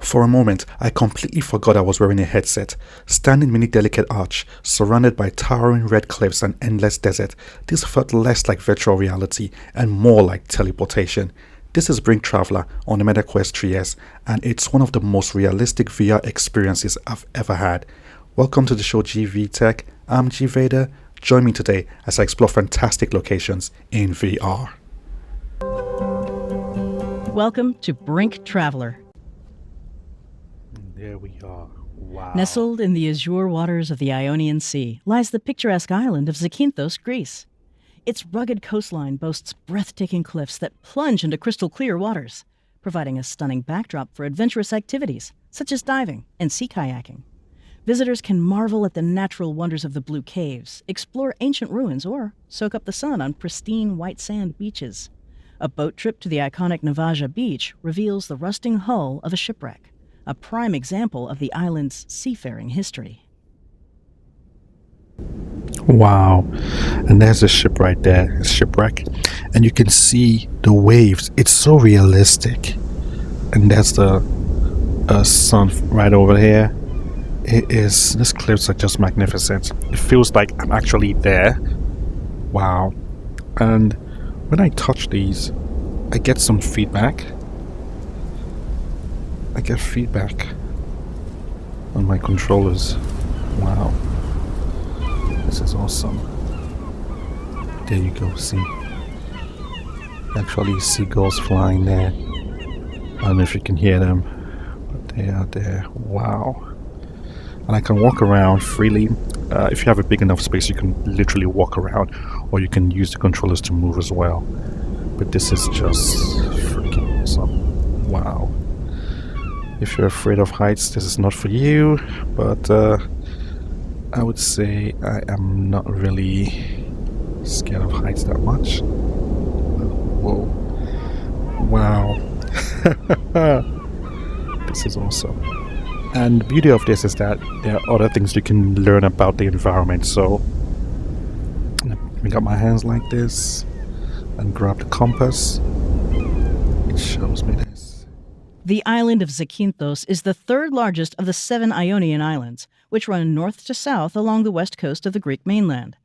For a moment, I completely forgot I was wearing a headset. Standing beneath delicate arch, surrounded by towering red cliffs and endless desert, this felt less like virtual reality and more like teleportation. This is Brink Traveller on the MetaQuest 3S, and it's one of the most realistic VR experiences I've ever had. Welcome to the show GV Tech. I'm G Vader. Join me today as I explore fantastic locations in VR. Welcome to Brink Traveller. There we are. Wow. Nestled in the azure waters of the Ionian Sea lies the picturesque island of Zakynthos, Greece. Its rugged coastline boasts breathtaking cliffs that plunge into crystal clear waters, providing a stunning backdrop for adventurous activities such as diving and sea kayaking. Visitors can marvel at the natural wonders of the blue caves, explore ancient ruins, or soak up the sun on pristine white sand beaches. A boat trip to the iconic Navagio Beach reveals the rusting hull of a shipwreck, a prime example of the island's seafaring history. Wow. And there's a ship right there, a shipwreck. And you can see the waves. It's so realistic. And that's the sun right over here. These cliffs are just magnificent. It feels like I'm actually there. Wow. And when I touch these, I get some feedback. I get feedback on my controllers. Wow. This is awesome. There you go, see. Actually, seagulls flying there. I don't know if you can hear them, but they are there. Wow. And I can walk around freely. If you have a big enough space, you can literally walk around, or you can use the controllers to move as well. But this is just freaking awesome. Wow. If you're afraid of heights, this is not for you, but I would say I am not really scared of heights that much. Whoa. Wow. This is awesome. And the beauty of this is that there are other things you can learn about the environment. So I got my hands like this and grab the compass. It shows me this. The island of Zakynthos is the third largest of the 7 Ionian islands, which run north to south along the west coast of the Greek mainland.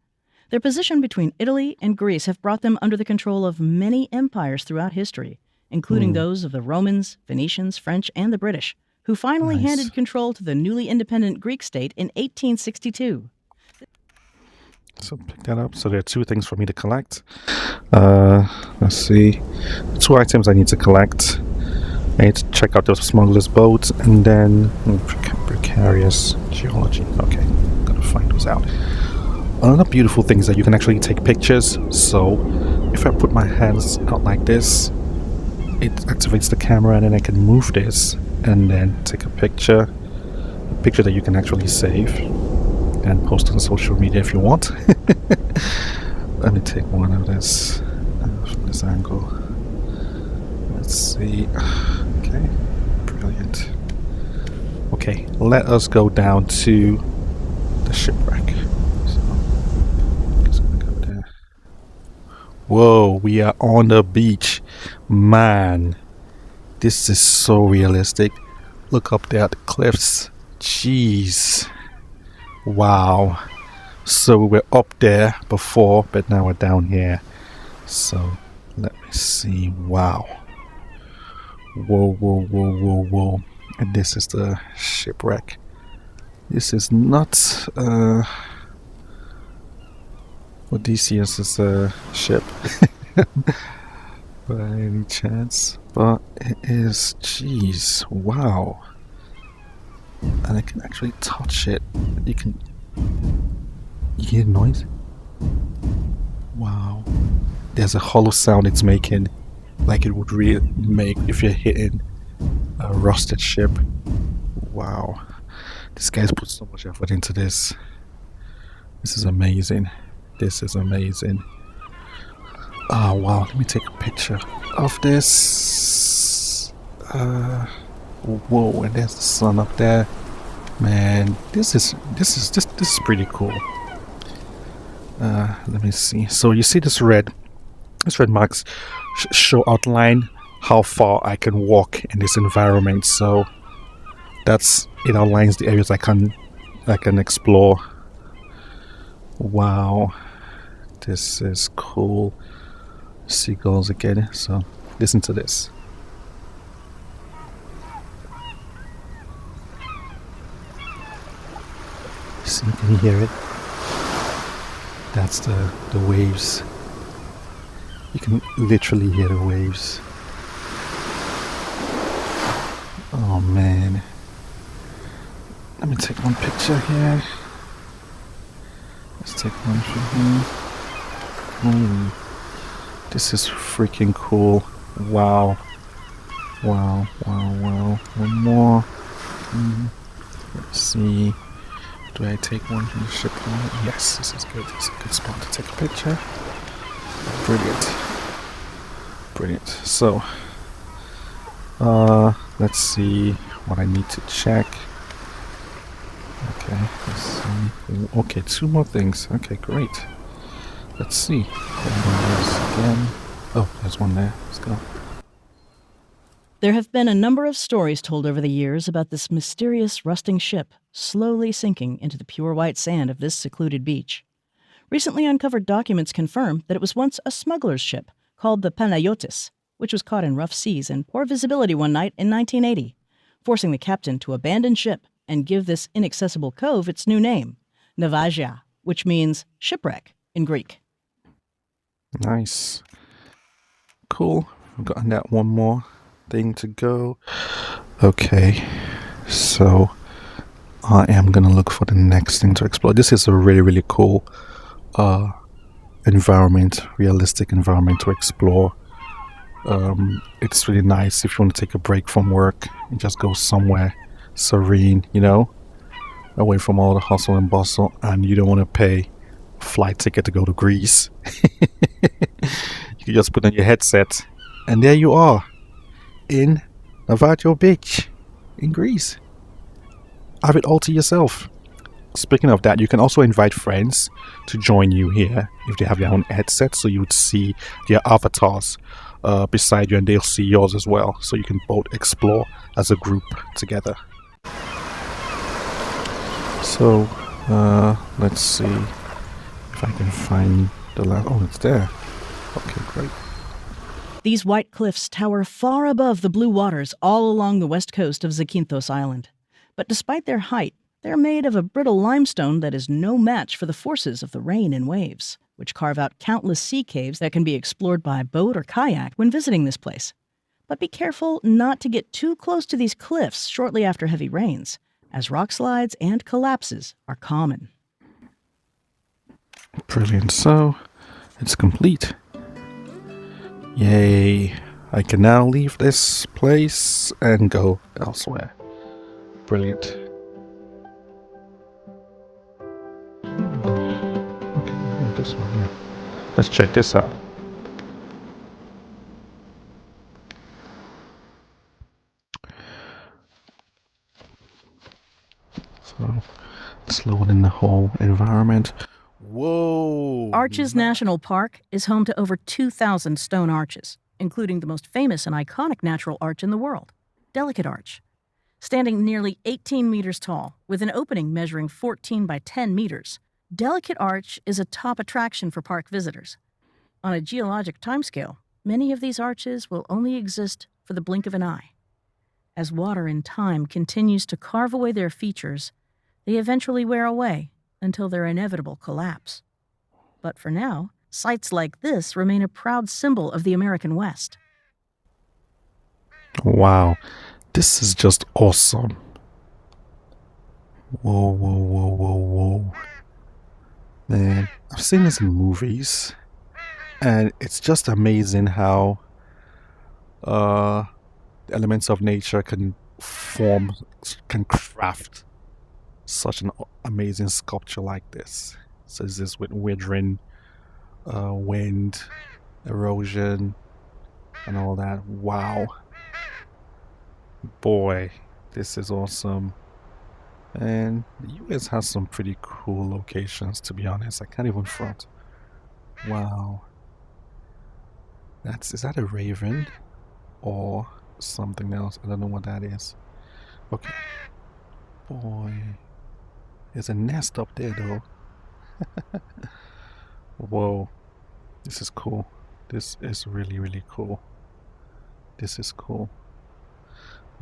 Their position between Italy and Greece have brought them under the control of many empires throughout history, including those of the Romans, Venetians, French, and the British, who finally handed control to the newly independent Greek state in 1862. So pick that up. So there are 2 things for me to collect. Let's see. 2 items I need to collect. I need to check out the smuggler's boat, and then precarious geology. Okay, gotta find those out. Another beautiful thing is that you can actually take pictures. So if I put my hands out like this, it activates the camera, and then I can move this and then take a picture that you can actually save and post on social media if you want. Let me take one of this from this angle. Let's see. Okay, brilliant. Okay, let us go down to the shipwreck. So, just gonna go there. Whoa, we are on the beach. Man, this is so realistic. Look up there at the cliffs. Jeez. Wow. So we were up there before, but now we're down here. So let me see. Wow. Whoa, whoa, whoa, whoa, whoa. And this is the shipwreck. This is not Odysseus' ship by any chance, but it is. Jeez, wow. And I can actually touch it. You hear noise? Wow. There's a hollow sound it's making, like it would really make if you're hitting a rusted ship. Wow. This guy's put so much effort into this. This is amazing. This is amazing. Oh wow, let me take a picture of this. Whoa, and there's the sun up there. Man, this is pretty cool. Let me see. So you see this red marks show outline how far I can walk in this environment. So it outlines the areas I can explore. Wow, this is cool. Seagulls again. So listen to this. See, can you hear it? That's the waves. You can literally hear the waves. Oh man. Let me take one picture here. Let's take one from here. This is freaking cool. Wow. Wow. One more. Let's see. Do I take one from the ship? Yes, this is good. It's a good spot to take a picture. Brilliant. So, let's see what I need to check. Okay, let's see. Okay, 2 more things. Okay, great. Let's see. Again. Oh, there's one there. Let's go. There have been a number of stories told over the years about this mysterious rusting ship slowly sinking into the pure white sand of this secluded beach. Recently uncovered documents confirm that it was once a smuggler's ship called the Panayotis, which was caught in rough seas and poor visibility one night in 1980, forcing the captain to abandon ship and give this inaccessible cove its new name, Navagio, which means shipwreck in Greek. Nice. Cool. We've got that one more thing to go. Okay, so I am gonna look for the next thing to explore. This is a really cool environment, realistic environment to explore. It's really nice if you want to take a break from work and just go somewhere serene, away from all the hustle and bustle, and you don't want to pay a flight ticket to go to Greece. You can just put on your headset and there you are in Navagio Beach in Greece. Have it all to yourself. Speaking of that, you can also invite friends to join you here if they have their own headset, so you would see their avatars beside you and they'll see yours as well, so you can both explore as a group together. So let's see if I can find the last. Oh, it's there. Okay, great. These white cliffs tower far above the blue waters all along the west coast of Zakynthos Island. But despite their height, they're made of a brittle limestone that is no match for the forces of the rain and waves, which carve out countless sea caves that can be explored by boat or kayak when visiting this place. But be careful not to get too close to these cliffs shortly after heavy rains, as rock slides and collapses are common. Brilliant. So, it's complete. Yay. I can now leave this place and go elsewhere. Brilliant. Okay, this one here. Let's check this out. So, slow in the whole environment. Whoa! Arches National Park is home to over 2,000 stone arches, including the most famous and iconic natural arch in the world, Delicate Arch. Standing nearly 18 meters tall, with an opening measuring 14 by 10 meters, Delicate Arch is a top attraction for park visitors. On a geologic timescale, many of these arches will only exist for the blink of an eye. As water in time continues to carve away their features, they eventually wear away until their inevitable collapse. But for now, sites like this remain a proud symbol of the American West. Wow, this is just awesome. Whoa. Man, I've seen this in movies, and it's just amazing how elements of nature can craft such an amazing sculpture like this. So this is with withering, wind, erosion, and all that. Wow. Boy, this is awesome. And the US has some pretty cool locations, to be honest. I can't even front. Wow. Is that a raven? Or something else? I don't know what that is. Okay. boy. There's a nest up there though. Whoa. This is cool. This is really, really cool. This is cool.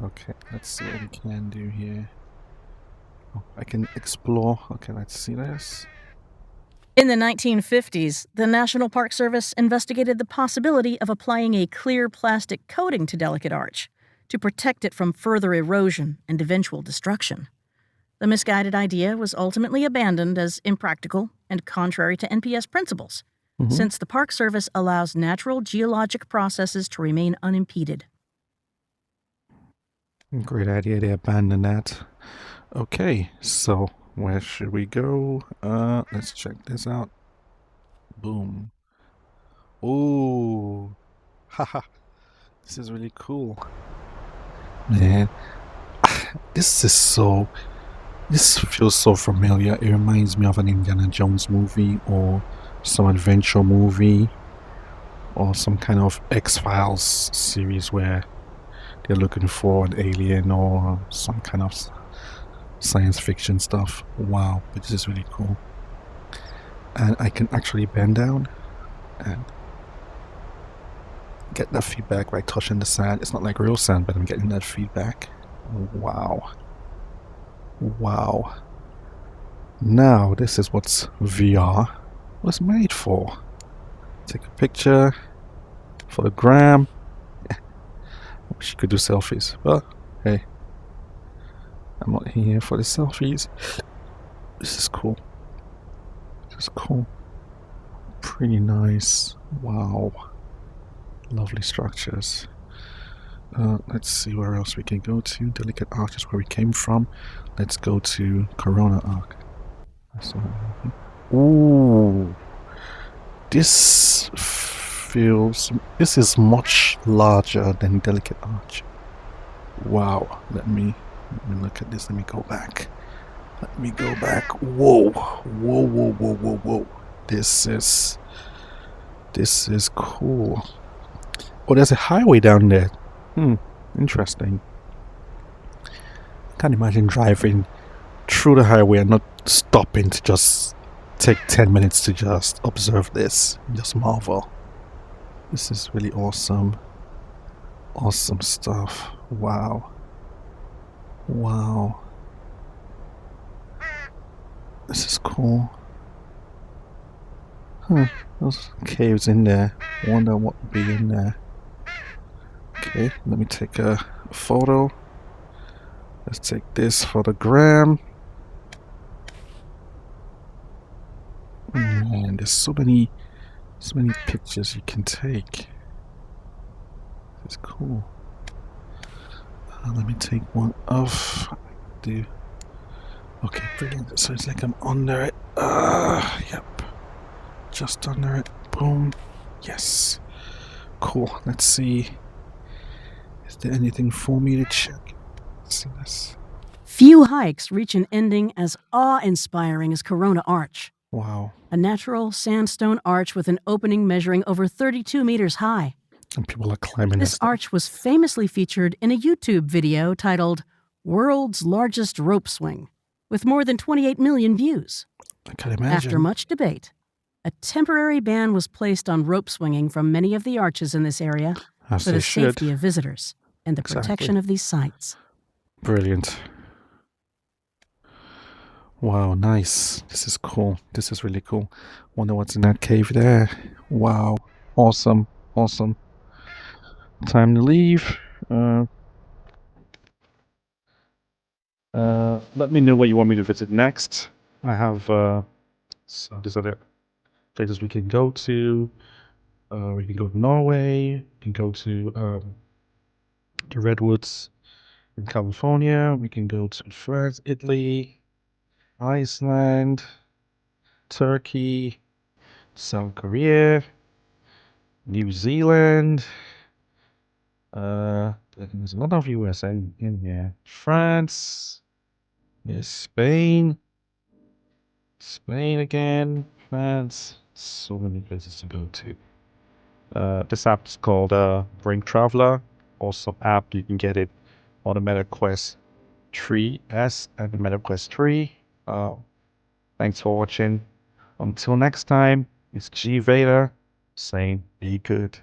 Okay, let's see what we can do here. Oh, I can explore. Okay, let's see this. In the 1950s, the National Park Service investigated the possibility of applying a clear plastic coating to Delicate Arch to protect it from further erosion and eventual destruction. The misguided idea was ultimately abandoned as impractical and contrary to NPS principles, since the Park Service allows natural geologic processes to remain unimpeded. Great idea to abandon that. Okay, so where should we go? Let's check this out. Boom. Ooh. Haha. This is really cool. Man, this feels so familiar. It reminds me of an Indiana Jones movie or some adventure movie or some kind of X-Files series where they're looking for an alien or some kind of science fiction stuff. Wow, but this is really cool. And I can actually bend down and get that feedback by touching the sand. It's not like real sand, but I'm getting that feedback. Wow. Wow. Now, this is what VR was made for. Take a picture for the gram. I wish you could do selfies, but hey, I'm not here for the selfies. This is cool. This is cool. Pretty nice. Wow. Lovely structures. Let's see where else we can go to. Delicate Arch is where we came from. Let's go to Corona Arc. Ooh. This is much larger than Delicate Arch. Wow. Let me look at this. Let me go back. Let me go back. Whoa. Whoa, whoa, whoa, whoa, whoa. This is cool. Oh, there's a highway down there. Interesting. I can't imagine driving through the highway and not stopping to just take 10 minutes to just observe this. Just marvel. This is really awesome. Awesome stuff. Wow. Wow. This is cool. Those caves in there. Wonder what would be in there. Okay, let me take a photo. Let's take this for the gram. Man, there's so many pictures you can take. It's cool. Let me take one off. Okay, brilliant. So it's like I'm under it. Yep. Just under it. Boom. Yes. Cool. Let's see. Is there anything for me to check? Let's see this. Few hikes reach an ending as awe-inspiring as Corona Arch. Wow. A natural sandstone arch with an opening measuring over 32 meters high. And people are climbing this arch was famously featured in a YouTube video titled World's Largest Rope Swing, with more than 28 million views. I can imagine. After much debate, a temporary ban was placed on rope swinging from many of the arches in this area for the safety of visitors and the protection of these sites. Brilliant. Wow, nice. This is cool. This is really cool. Wonder what's in that cave there. Wow. Awesome. Awesome. Time to leave. Let me know what you want me to visit next. I have so these other places we can go to. We can go to Norway. We can go to the Redwoods in California. We can go to France, Italy, Iceland, Turkey, South Korea, New Zealand. There's a lot of USA in here. France. Yes, Spain. Spain again. France. So many places to go to. This app is called Brink Traveller. Awesome app. You can get it on the Meta Quest 3S and MetaQuest 3. Thanks for watching. Until next time, it's G Vader saying be good.